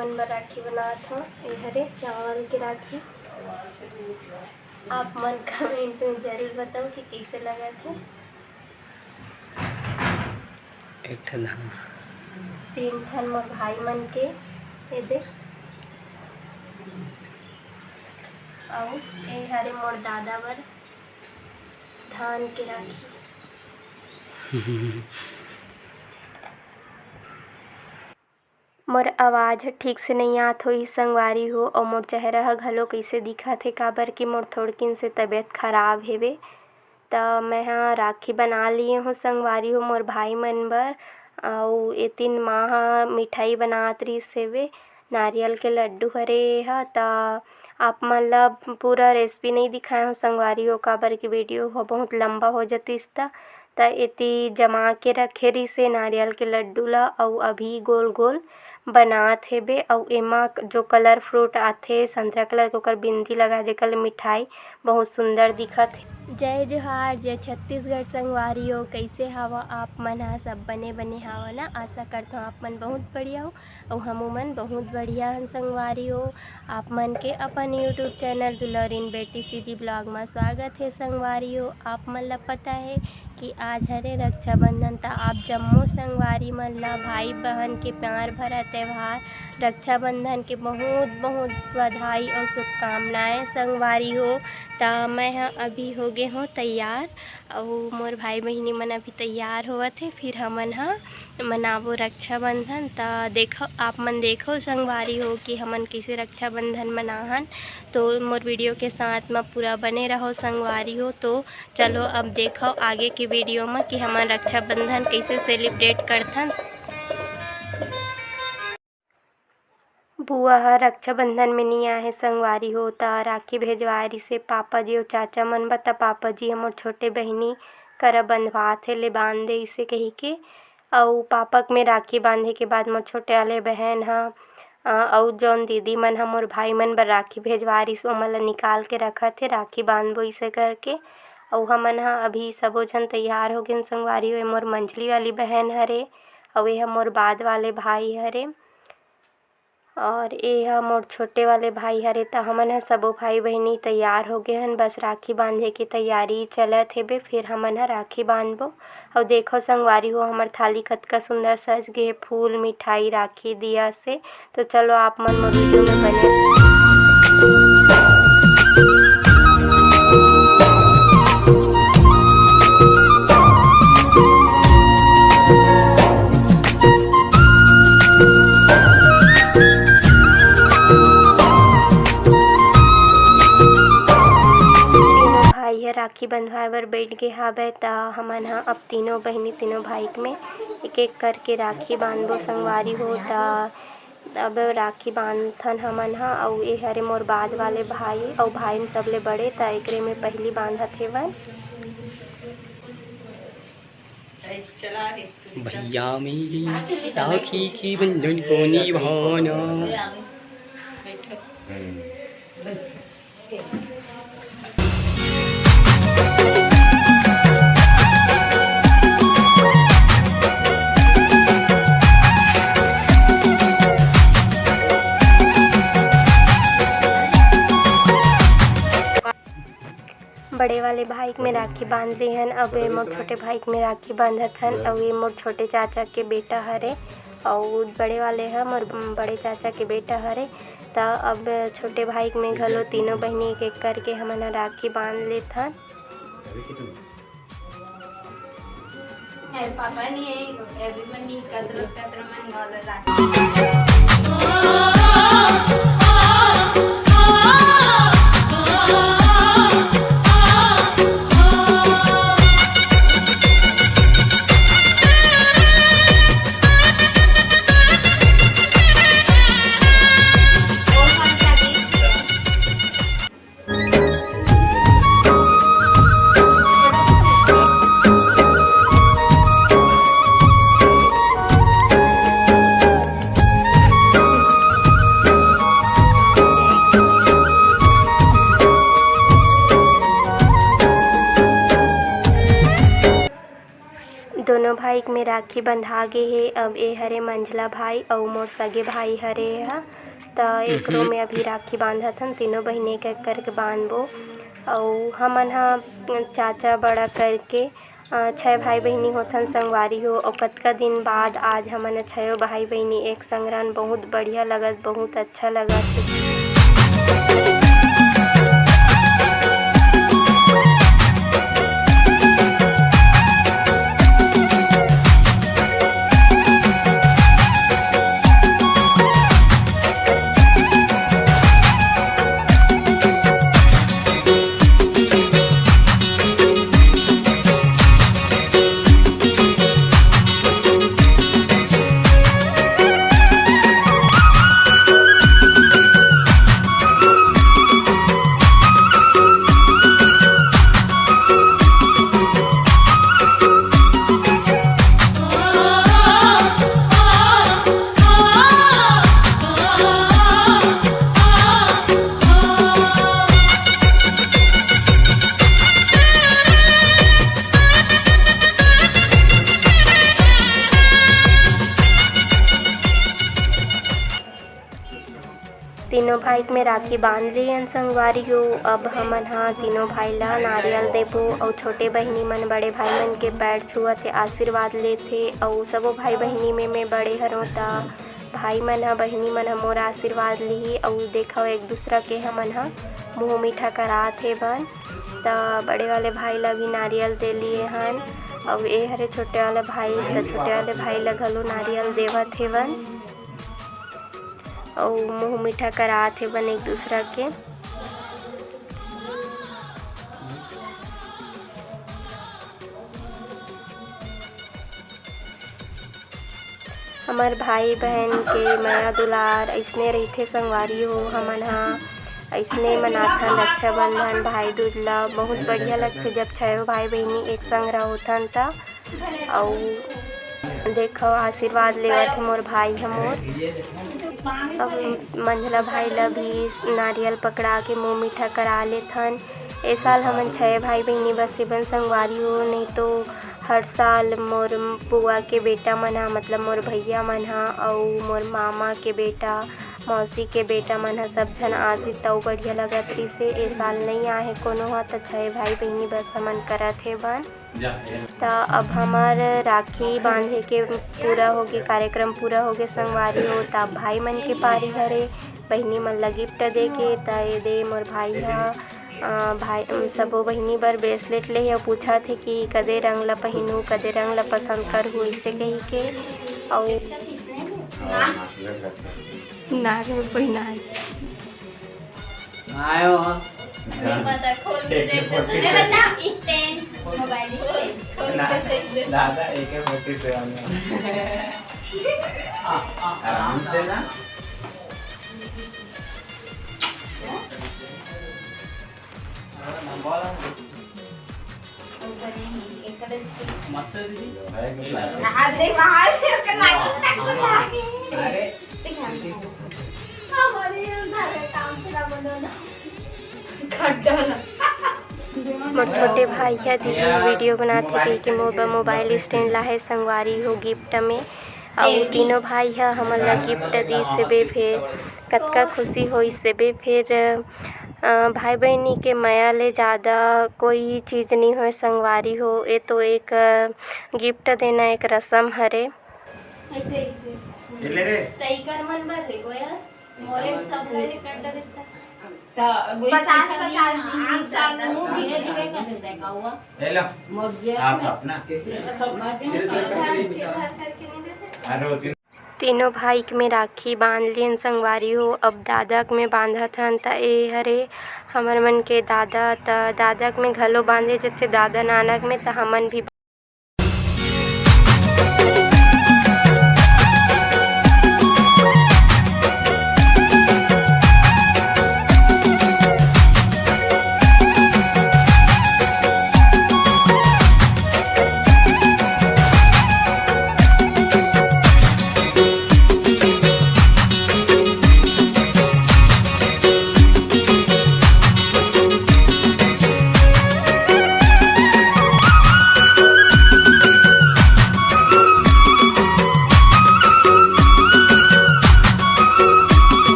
मन बर राखी बनात हूँ। ये हरे चावल के राखी। आप मन कमेंट में जरूर बताओ कि कैसे लगा थे। एक ठन 3 ठन मोर भाई मन के ये देख, और ये हरे मोर दादा बर धान के राखी। मोर आवाज़ ठीक से नहीं आत होही संगवारी हो, और मोर चेहरा ह घलो कइसे दिखत हे, काबर कि मोर थोड़किन से तबीयत खराब हेवे। त मैं ह राखी बना लिए हूँ संगवारी हो मोर भाई मन बर। अउ ए तीन माँ ह मिठाई बनात रहिस हेवे, नारियल के लड्डू हरे ह। त आप मन ल पूरा रेसिपी नहीं दिखाए हूँ संगवारी हो, काबर की वीडियो ह बहुत लंबा हो जतिस। त एती जमा के रखे रहिस हे नारियल के लड्डू ला, अउ अभी गोल गोल बनात हेबे। अउ एमा जो कलर फ्रूट आथे संतरा कलर के, ओकर बिंदी लगा जेकर मिठाई बहुत सुंदर दिखत हे। जय जोहार, जय छत्तीसगढ़ संगवारी हो। कैसे हवा आप मन ह? सब बने बने हवा ना? आशा करता हूँ आप मन बहुत बढ़िया हो, और हमू मन बहुत बढ़िया हन संगवारी हो। आप मन के अपन यूट्यूब चैनल दुलारीन बेटी सीजी ब्लॉग में स्वागत है संगवारी हो। आप मन ल पता है कि आज हरे रक्षाबंधन। त आप जम्मो संगवारी मन ला भाई बहन के प्यार भरा त्यौहार रक्षाबंधन के बहुत बहुत बधाई और शुभकामनाएं संगवारी हो। त मैं ह अभी हो गे हूँ तैयार, और मोर भाई बहिनी मन अभी तैयार होवत हे, फिर हमन ह मनाबो रक्षाबंधन। त देखो आप मन देखो संगवारी हो कि हमन कैसे रक्षाबंधन मनाहन। तो मोर वीडियो के साथ में पूरा बने रहो संगवारी हो। तो चलो अब देखो आगे के वीडियो में कि हमन रक्षाबंधन कैसे सेलिब्रेट करथन। बुआ ह रक्षाबंधन में नहीं आए हे संगवारी हो, त राखी भेजवाए रहिस हे पापा जी और चाचा मन बर। त पापा जी ह मोर छोटे बहिनी करा बंधवात हे, ले बांध दे इसे कही के। अउ पापा में राखी बांधे के बाद मोर छोटे वाले बहन ह अउ जौन दीदी मन ह मोर भाई मन बर राखी भेजवाए रहिस, ओमन ल निकाल के रखत हे राखी बांधबो इसे करके। अउ हमन ह अभी सबो झन तैयार हो गेन संगवारी हो। ये मोर मंझली वाली बहन हरे, अउ ये ह मोर बाद वाले भाई हरे, और ये ह मोर छोटे वाले भाई हरे। त हमन ह सबो भाई बहिनी तैयार हो गे हन, बस राखी बांधे के तैयारी चलत हेबे, फिर हमन ह राखी बांधबो। और देखो संगवारी हो हमर थाली कतका सुंदर सज गे हे, फूल मिठाई राखी दिया से। तो चलो आप मन मोर वीडियो में बने। राखी बंधवाए बर बैठ गे हावय। त हमन ह अब तीनों बहिनी तीनों भाई में एक एक करके राखी बांधबो संगवारी हो। त अब राखी बांधथन हमन ह। अउ ये हरे मोर बाद वाले भाई, अउ भाई में सबले बड़े, त एकरे में पहली बांधत हेवन। भैया मेरी राखी की बंधन को निभाना। बड़े वाले भाई में राखी बांध दे हन। अब ये मोर छोटे भाई में राखी बांधत हन। और ये मोर छोटे चाचा के बेटा हरे, और बड़े वाले ह मोर बड़े चाचा के बेटा हरे। त अब छोटे भाई में घलो तीनों बहिनी एक एक करके हमन राखी बांध लेथन। पापा नहीं भाई में राखी बंधा गे हे। अब ए हरे मंझला भाई अउ मोर सगे भाई हरे ह त एकरो में अभी राखी बांधथन। तीनों बहिनी एक एक करके बांधबो। अउ हमन ह चाचा बड़ा करके 6 भाई बहिनी होथन संगवारी हो। और कतका दिन बाद आज हमन 6 भाई बहिनी एक संग रहन। बहुत बढ़िया लगत, बहुत अच्छा लगत। तीनों भाई में राखी बांध लियन संगवारी हो। अब हमन ह तीनों भाई ला नारियल देबो। और छोटे बहिनी मन बड़े भाई मन के पैर छुअत हे, आशीर्वाद लेथे। और सबो भाई बहिनी में मैं बड़े हरों ता भाई मन ह बहिनी मन ह मोर आशीर्वाद लिही। और देखो एक दूसरा के हमन ह मुँह मीठा करात हे बन। त बड़े वाले भाई ला भी नारियल दे लिए हन। और ए हरे छोटे वाले भाई त छोटे वाले भाई ला घलो नारियल देवत हे बन। और मुँह मीठा करात हे बन एक दूसरा के। हमार भाई बहन के माया दुलार ऐसने रहिथे संगवारी हो। हमन ह ऐसने मनाथन रक्षाबंधन भाई दूज ला। बहुत बढ़िया लगथे जब 6 भाई बहिनी एक संग रहोथन त। और देखो आशीर्वाद लेवत हे मोर भाई ह मोर। अब मंझला भाई ला भी नारियल पकड़ा के मुँह मीठा करा लेथन। ए साल हमन 6 भाई बहिनी बस सेवन संगवारी हो। नहीं तो हर साल मोर बुआ के बेटा मन ह मतलब मोर भैया मन ह अउ मोर मामा के बेटा मौसी के बेटा मन ह सब झन आथे तउ बढ़िया लगत रहिसे। ए साल नहीं आहे कोनो ह त 6 भाई बहिनी बस हमन करत हे बन। त अब हमार राखी बांधे के पूरा होगे, कार्यक्रम पूरा होगे संगवारी हो। त भाई मन के पारी हरे बहिनी मन ला गिफ्ट दे के। त ए दे मोर भाई ह भाई सबो बहिनी बर ब्रेसलेट ले हे। पूछा थे कि कदे रंग ला पहनू, कदे रंग ला पसंद करहूँ इसे कही के। और नाक में पहना है आयो दादा एक मोटी से आराम से ना। मस्त मोर छोटे भाई है दीदी वीडियो बनाते कही कि मोबाइल स्टैंड ला है संगवारी हो गिफ्ट में। और तीनों भाई है हमन ला गिफ्ट दी सेबे। फिर कतका खुशी होई सेबे। फिर भाई बहनी के माया ले ज़्यादा कोई चीज़ नहीं हो संगवारी हो। ये तो एक गिफ्ट देना एक रस्म हरे। तीनों भाई में राखी बांध लियन संगवारी हो। अब दादक में बांधथन त ए हरे हमर मन के दादा त दादक में घलो बांधे जथे दादा नानक में त हमन भी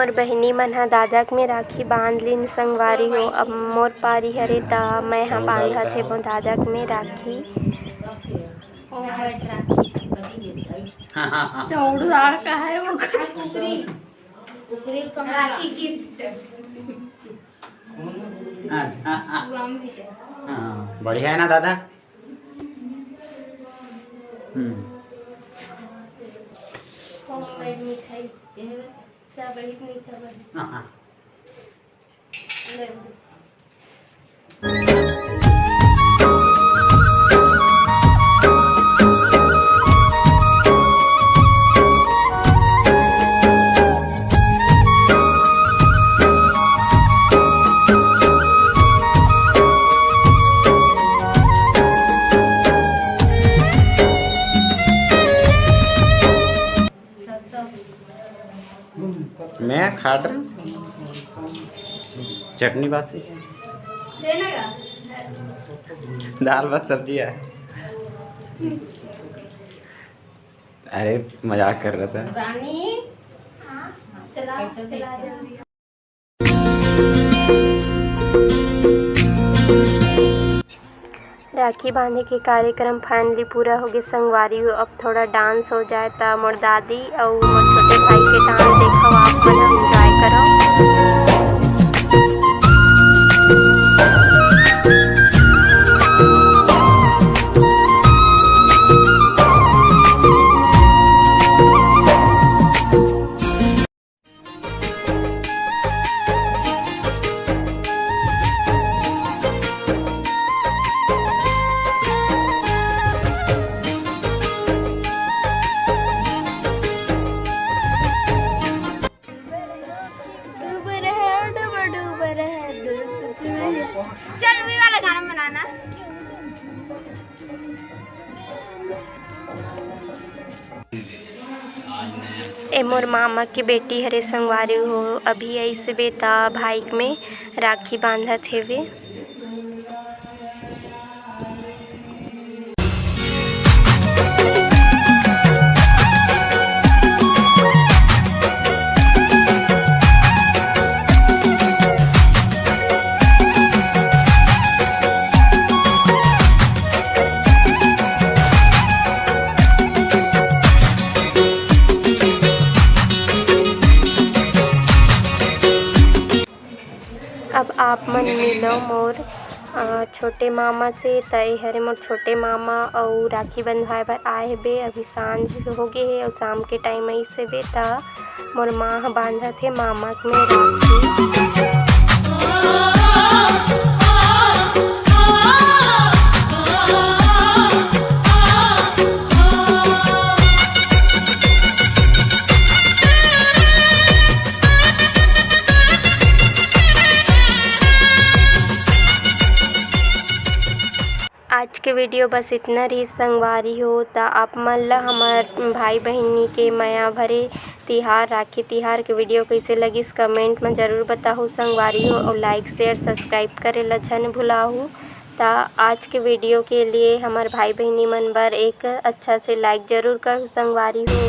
मोर बहिनी मन ह दादा में राखी बांध लिन संगवारी हो। अब मोर पारी हरे त मैं ह बांधत हे मोर दादा में राखी। चौड़ार का है वो राखी गिफ्ट। बढ़िया है ना दादा। मिठाई मैं खा रहा चटनी बासी दाल बस सब्जी है। अरे मजाक कर रहा था। राखी बांधे के कार्यक्रम फाइनली पूरा हो गया संगवारी हो। अब थोड़ा डांस हो जाए तो मोर दादी और मोर छोटे भाई के डांस देखो, आप मन एंजॉय करो। चल भी वाला गाना बनाना। ए मोर मामा के बेटी हरे संगवारी हो। अभी ऐसे बेटा भाई में राखी बांधत हेवे। अब आप मन मिलो मोर छोटे मामा से। तय हरे मोर छोटे मामा और राखी बंधवाए बर आए हेबे। अभी सांझ हो गए हे और शाम के टाइम ऐसे बे त मोर माँ ह बांधत हे मामा में राखी। आज के वीडियो बस इतना रही संगवारी हो। तो आप मन ला हमार भाई बहिनी के माया भरे तिहार राखी तिहार के वीडियो कैसे लगिस कमेंट में ज़रूर बताओ संगवारी हो। और लाइक शेयर सब्सक्राइब करे ला झन भुलाओ। तो आज के वीडियो के लिए हमार भाई बहिनी मन बर एक अच्छा से लाइक ज़रूर करो संगवारी हो।